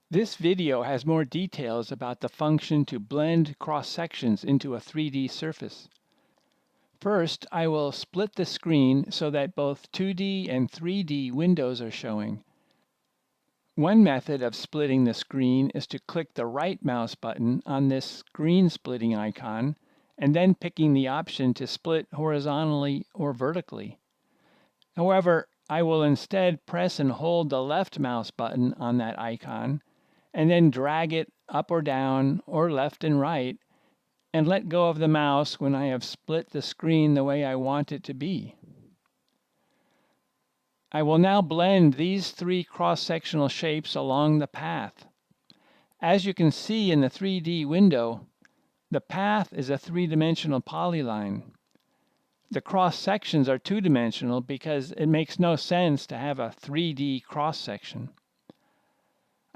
This video has more details about the function to blend cross-sections into a 3D surface. First, I will split the screen so that both 2D and 3D windows are showing. One method of splitting the screen is to click the right mouse button on this screen splitting icon and then picking the option to split horizontally or vertically. However, I will instead press and hold the left mouse button on that icon and then drag it up or down or left and right and let go of the mouse when I have split the screen the way I want it to be. I will now blend these three cross-sectional shapes along the path. As you can see in the 3D window, the path is a three-dimensional polyline. The cross-sections are two-dimensional because it makes no sense to have a 3D cross-section.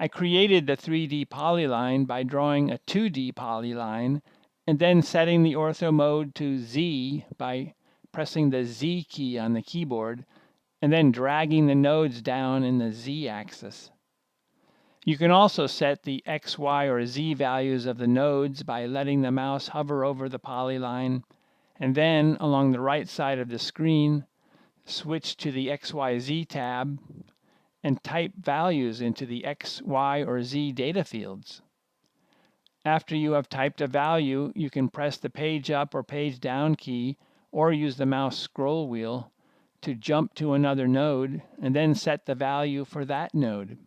I created the 3D polyline by drawing a 2D polyline and then setting the ortho mode to Z by pressing the Z key on the keyboard and then dragging the nodes down in the Z axis. You can also set the X, Y, or Z values of the nodes by letting the mouse hover over the polyline and then, along the right side of the screen, switch to the XYZ tab and type values into the X, Y, or Z data fields. After you have typed a value, you can press the page up or page down key or use the mouse scroll wheel to jump to another node and then set the value for that node.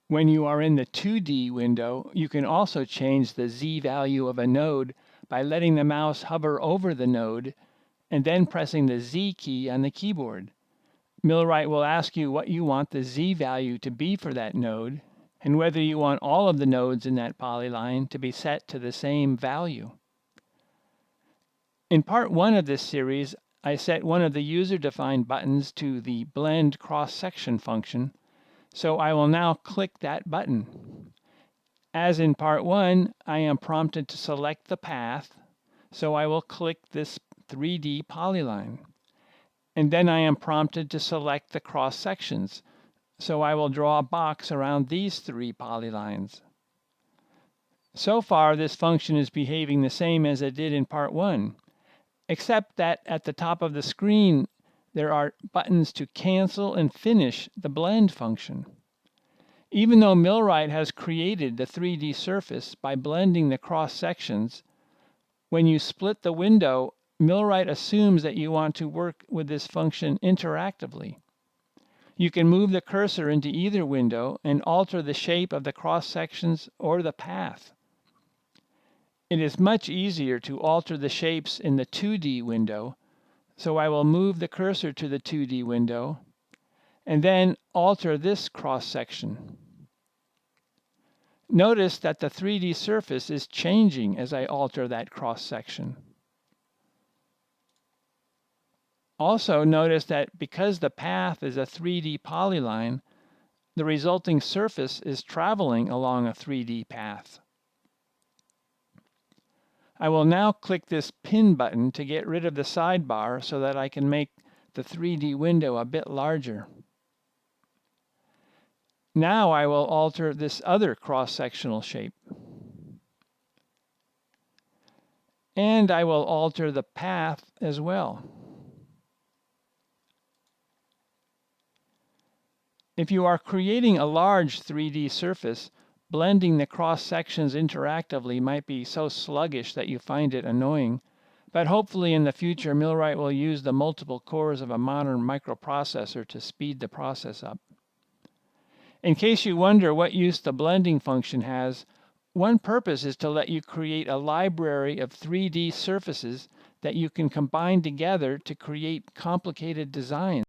When you are in the 2D window, you can also change the Z value of a node by letting the mouse hover over the node and then pressing the Z key on the keyboard. MillWrite will ask you what you want the Z value to be for that node and whether you want all of the nodes in that polyline to be set to the same value. In part 1 of this series, I set one of the user-defined buttons to the blend cross-section function, so I will now click that button. As in part 1, I am prompted to select the path, so I will click this 3D polyline. And then I am prompted to select the cross-sections, so I will draw a box around these three polylines. So far, this function is behaving the same as it did in part 1, except that at the top of the screen, there are buttons to cancel and finish the blend function. Even though MillWrite has created the 3D surface by blending the cross-sections, when you split the window, MillWrite assumes that you want to work with this function interactively. You can move the cursor into either window and alter the shape of the cross-sections or the path. It is much easier to alter the shapes in the 2D window, so I will move the cursor to the 2D window and then alter this cross-section. Notice that the 3D surface is changing as I alter that cross-section. Also notice that because the path is a 3D polyline, the resulting surface is traveling along a 3D path. I will now click this pin button to get rid of the sidebar so that I can make the 3D window a bit larger. Now I will alter this other cross-sectional shape. And I will alter the path as well. If you are creating a large 3D surface, blending the cross-sections interactively might be so sluggish that you find it annoying, but hopefully in the future MillWrite will use the multiple cores of a modern microprocessor to speed the process up. In case you wonder what use the blending function has, one purpose is to let you create a library of 3D surfaces that you can combine together to create complicated designs.